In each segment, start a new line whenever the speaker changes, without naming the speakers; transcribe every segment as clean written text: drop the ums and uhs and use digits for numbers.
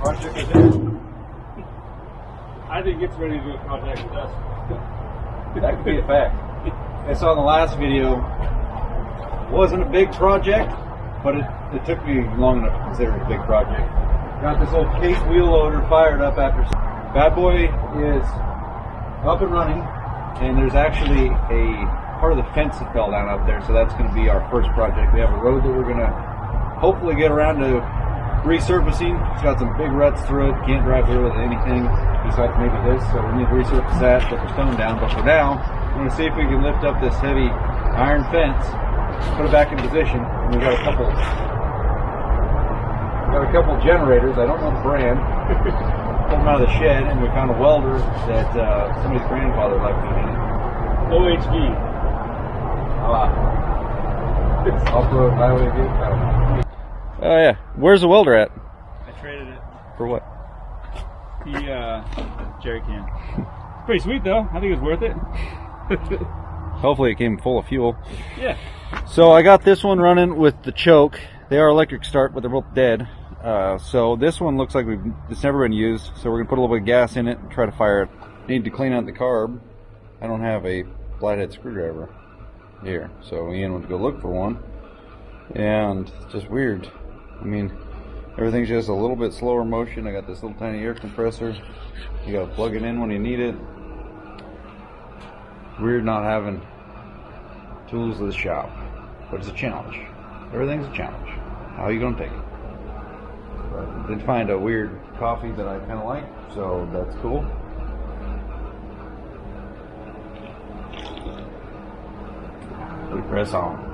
Project with it.
I think it's ready to do a project with us.
That could be a fact. I saw in the last video, wasn't a big project, but it took me long enough to consider it a big project. Got this old case wheel loader fired up after. Bad boy is up and running, and there's actually a part of the fence that fell down up there, so that's going to be our first project. We have a road that we're going to hopefully get around to resurfacing. It's got some big ruts through it. Can't drive through it with anything besides maybe this, so we need to resurface that, put the stone down. But for now, we're going to see if we can lift up this heavy iron fence, put it back in position, and we've got a couple generators. I don't know the brand. Pulled them out of the shed, and we found a welder that somebody's grandfather left behind.
OHV.
Off-road highway view. I don't know.
Oh yeah. Where's the welder at?
I traded it.
For what?
The jerry can. Pretty sweet though. I think it was worth it.
Hopefully it came full of fuel.
Yeah.
So I got this one running with the choke. They are electric start, but they're both dead. So this one looks like it's never been used. So we're gonna put a little bit of gas in it and try to fire it. Need to clean out the carb. I don't have a flathead screwdriver here, so Ian went to go look for one. And it's just weird. I mean, everything's just a little bit slower motion. I got this little tiny air compressor. You gotta plug it in when you need it. Weird not having tools of the shop, but it's a challenge. Everything's a challenge. How are you gonna take it? But I did find a weird coffee that I kind of like, so that's cool. We press on.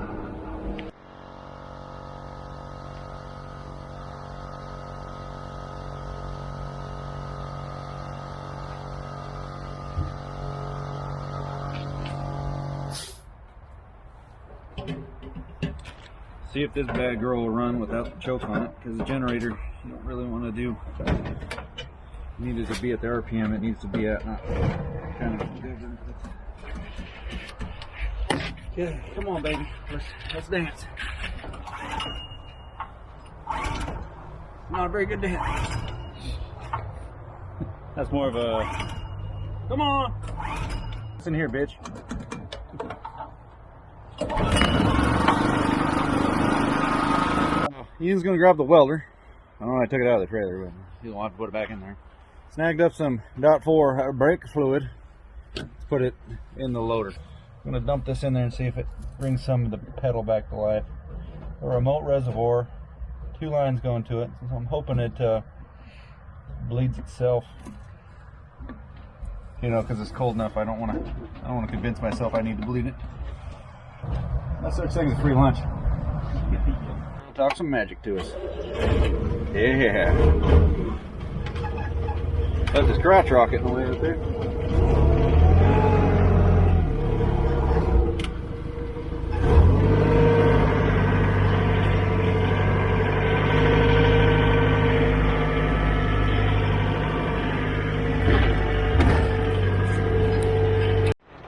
See if this bad girl will run without the choke on it, because the generator you don't really want to do. It needs to be at the RPM it needs to be at, not kind of. Yeah, come on, baby, let's dance. Not a very good dance.
That's more of a come on.
It's in here, bitch. Ian's gonna grab the welder. I don't know, I took it out of the trailer, but he'll have to put it back in there. Snagged up some .4 brake fluid. Let's put it in the loader. I'm gonna dump this in there and see if it brings some of the pedal back to life. A remote reservoir, 2 lines going to it. So I'm hoping it bleeds itself. You know, because it's cold enough. I don't want to convince myself I need to bleed it. No such thing as free lunch. Talk some magic to us. Yeah. Left this crotch rocket in the way up there.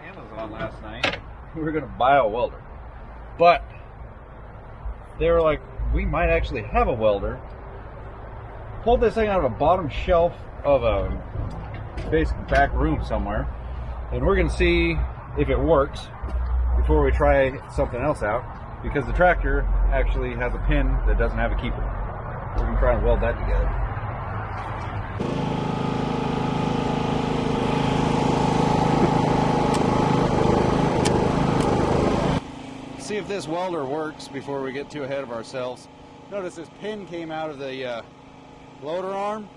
Amazon last night. We were gonna buy a welder, but they were like, we might actually have a welder. Pulled this thing out of a bottom shelf of a basic back room somewhere, and we're gonna see if it works before we try something else out, because the tractor actually has a pin that doesn't have a keeper. We're gonna try and weld that together. See if this welder works before we get too ahead of ourselves. Notice this pin came out of the loader arm.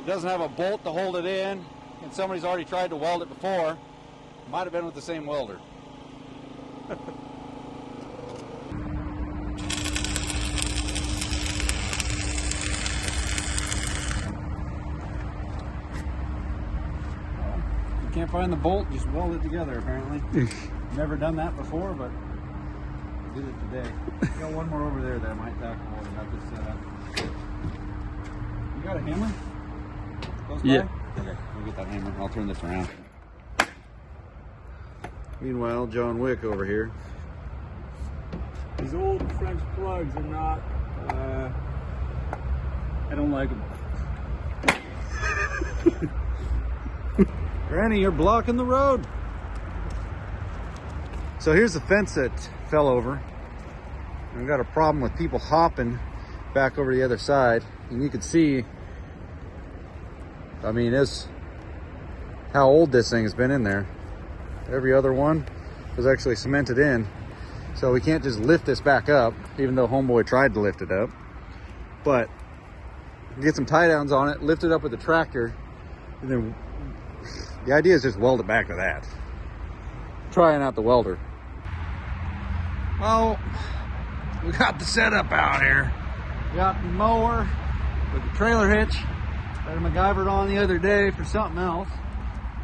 It doesn't have a bolt to hold it in, and somebody's already tried to weld it before. Might have been with the same welder. You can't find the bolt, just weld it together apparently. Never done that before, but I did it today. Got one more over there that I might tackle while we got this set up. You got a hammer? Close by? Yeah.
Okay, we'll get that hammer. I'll turn this around. Meanwhile, John Wick over here.
These old French plugs are not I don't like them.
Granny, you're blocking the road. So here's the fence that fell over. We've got a problem with people hopping back over the other side. And you can see, I mean, it's how old this thing has been in there. Every other one was actually cemented in. So we can't just lift this back up, even though homeboy tried to lift it up. But get some tie downs on it, lift it up with the tractor, and then the idea is just weld it back to that. Trying out the welder. Well, we got the setup out here. We got the mower with the trailer hitch that I MacGyvered on the other day for something else.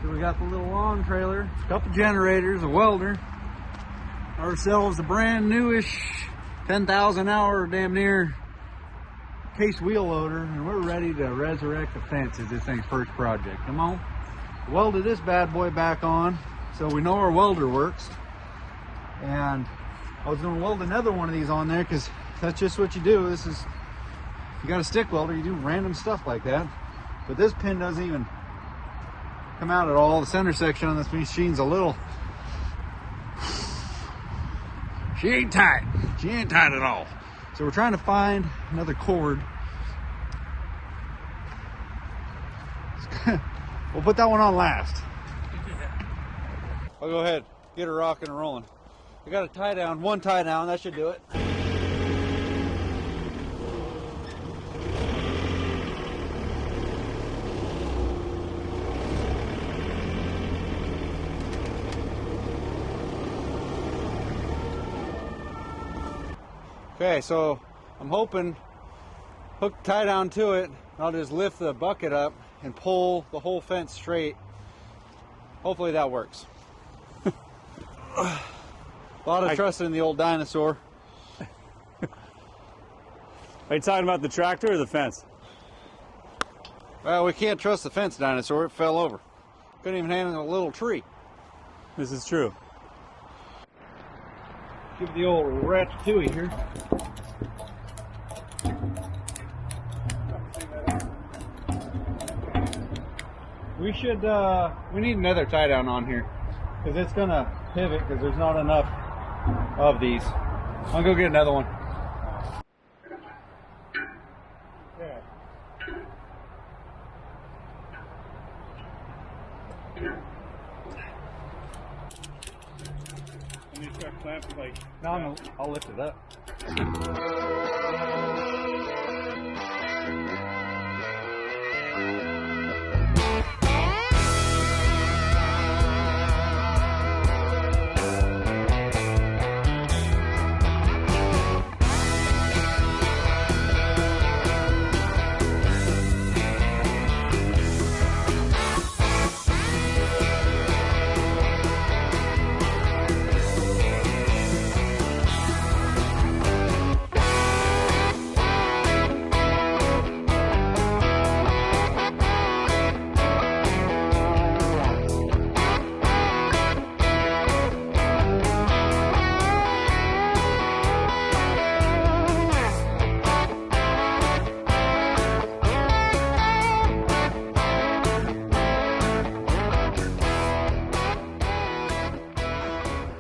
So we got the little lawn trailer, a couple generators, a welder, ourselves a brand newish 10,000 hour damn near case wheel loader, and we're ready to resurrect the fence as this thing's first project. Come on. Welded this bad boy back on so we know our welder works. And I was going to weld another one of these on there because that's just what you do. This is, you got a stick welder, you do random stuff like that. But this pin doesn't even come out at all. The center section on this machine's a little, she ain't tight. She ain't tight at all. So we're trying to find another cord. We'll put that one on last. I'll go ahead, get her rocking and rolling. I got a tie down, one tie down, that should do it. Okay, so I'm hoping hook tie down to it. I'll just lift the bucket up and pull the whole fence straight. Hopefully that works. A lot of trust in the old dinosaur.
Are you talking about the tractor or the fence?
Well, we can't trust the fence dinosaur. It fell over. Couldn't even handle a little tree.
This is true.
Give the old ratatouille here. We should, we need another tie down on here because it's gonna pivot because there's not enough of these. I'll go get another one. Okay.
Let me start clamping like.
No, I'll lift it up.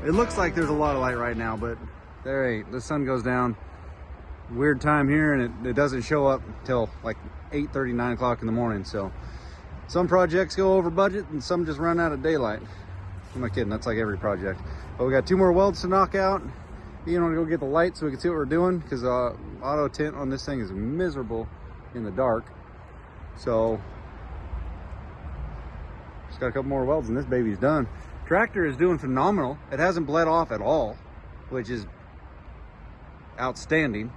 It looks like there's a lot of light right now, but there ain't. The sun goes down. Weird time here, and it doesn't show up till like 8:30, 9 o'clock in the morning. So some projects go over budget and some just run out of daylight. I'm not kidding, that's like every project. But we got 2 more welds to knock out. You want to go get the light so we can see what we're doing, because auto tint on this thing is miserable in the dark. So just got a couple more welds and this baby's done. Tractor is doing phenomenal. It hasn't bled off at all, which is outstanding.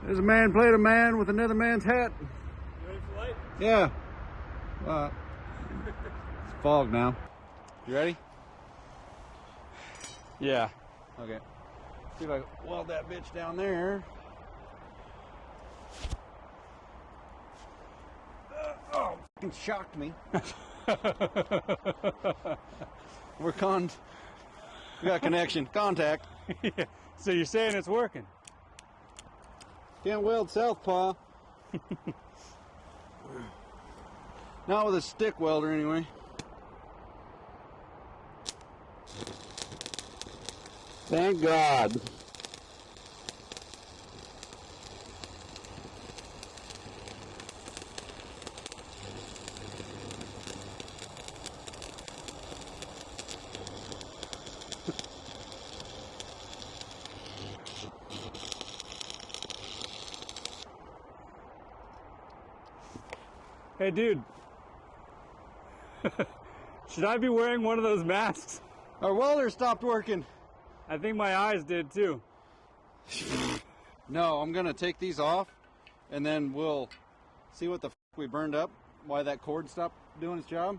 There's a man playing a man with another man's hat.
You ready for light?
Yeah. It's fog now. You ready?
Yeah.
Okay. See if I can weld that bitch down there. Oh, fucking shocked me. We got connection, contact.
Yeah. So you're saying it's working?
Can't weld southpaw. Not with a stick welder, anyway. Thank God.
Hey, dude. Should I be wearing one of those masks?
Our welder stopped working.
I think my eyes did too.
No, I'm gonna take these off and then we'll see what the f we burned up, why that cord stopped doing its job.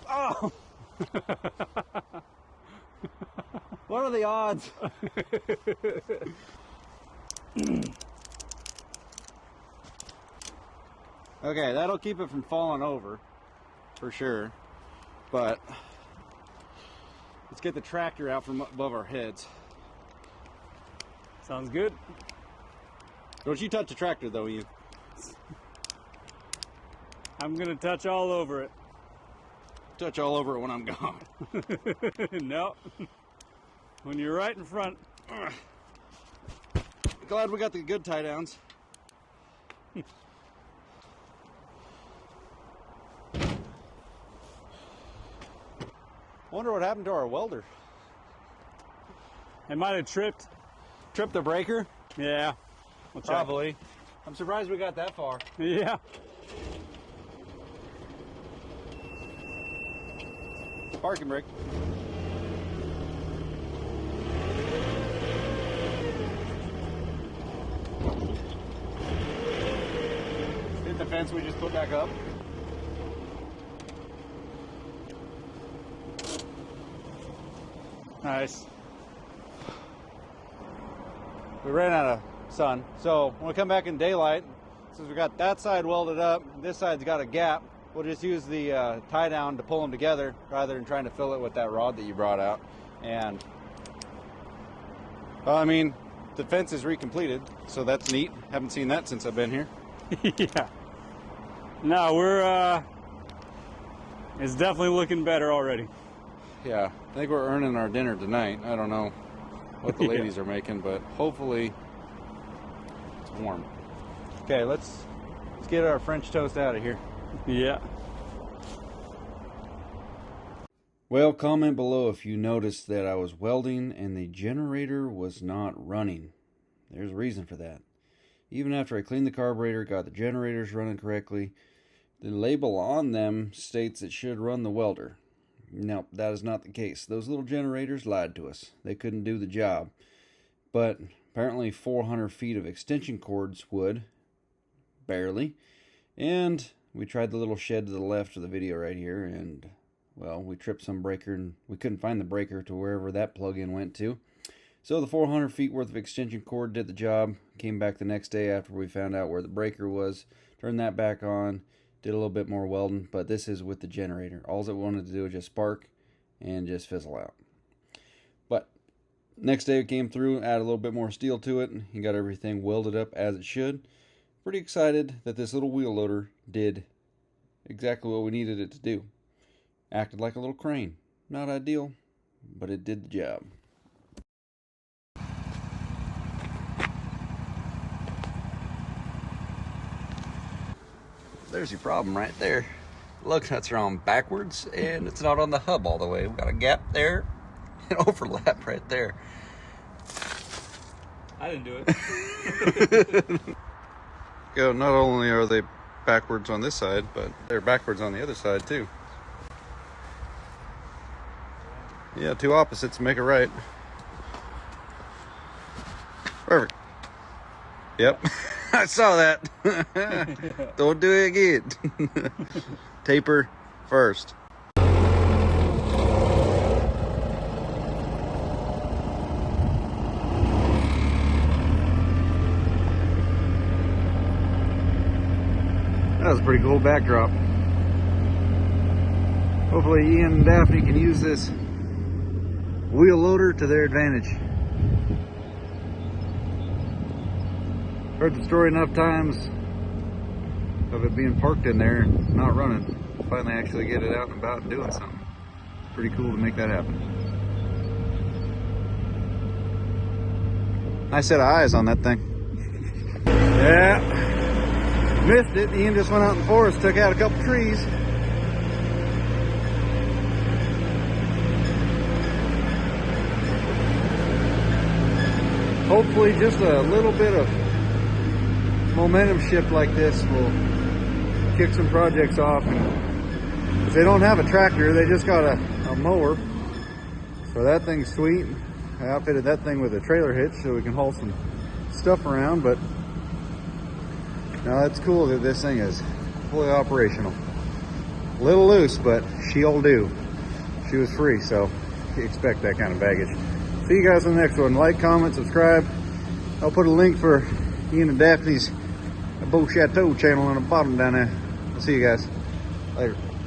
Oh! What are the odds? Okay, that'll keep it from falling over, for sure. But let's get the tractor out from above our heads.
Sounds good.
Don't you touch the tractor, though, you.
I'm gonna touch all over it.
Touch all over it when I'm gone.
No. When you're right in front.
Glad we got the good tie downs. Wonder what happened to our welder.
It might have tripped.
Tripped the breaker?
Yeah. We'll check.
Probably. I'm surprised we got that far.
Yeah.
Parking brake. Hit the fence we just put back up.
Nice.
We ran out of sun, so when we come back in daylight, since we got that side welded up, this side's got a gap, we'll just use the tie down to pull them together rather than trying to fill it with that rod that you brought out. And I mean, the fence is recompleted, so that's neat. Haven't seen that since I've been here.
Yeah. No, we're it's definitely looking better already.
Yeah, I think we're earning our dinner tonight. I don't know what the ladies are making, but hopefully it's warm. Okay, let's get our French toast out of here.
Yeah.
Well, comment below if you noticed that I was welding and the generator was not running. There's a reason for that. Even after I cleaned the carburetor, got the generators running correctly, the label on them states it should run the welder. No, that is not the case. Those little generators lied to us. They couldn't do the job. But apparently 400 feet of extension cords would. Barely. And we tried the little shed to the left of the video right here, and well, we tripped some breaker and we couldn't find the breaker to wherever that plug-in went to. So the 400 feet worth of extension cord did the job. Came back the next day after we found out where the breaker was. Turned that back on. Did a little bit more welding, but this is with the generator. All it wanted to do was just spark and just fizzle out. But next day it came through, added a little bit more steel to it, and he got everything welded up as it should. Pretty excited that this little wheel loader did exactly what we needed it to do. Acted like a little crane. Not ideal, but it did the job. There's your problem right there. Lug nuts are on backwards and it's not on the hub all the way. We've got a gap there and overlap right there.
I didn't do it.
Not only are they backwards on this side, but they're backwards on the other side too. Yeah, two opposites make a right. Perfect. Yep. I saw that. Don't do it again. Taper first. That was a pretty cool backdrop. Hopefully Ian and Daphne can use this wheel loader to their advantage. Heard the story enough times of it being parked in there and not running. Finally actually get it out and about and doing something. Pretty cool to make that happen. Nice set of eyes on that thing. Yeah, missed it. Ian just went out in the forest, took out a couple trees. Hopefully just a little bit of momentum shift like this will kick some projects off. And if they don't have a tractor, they just got a mower. So that thing's sweet. I outfitted that thing with a trailer hitch so we can haul some stuff around, but now that's cool that this thing is fully operational. A little loose, but she'll do. She was free, so you expect that kind of baggage. See you guys on the next one. Like, comment, subscribe. I'll put a link for Ian and Daphne's Beau Chateau channel on the bottom down there. I'll see you guys later.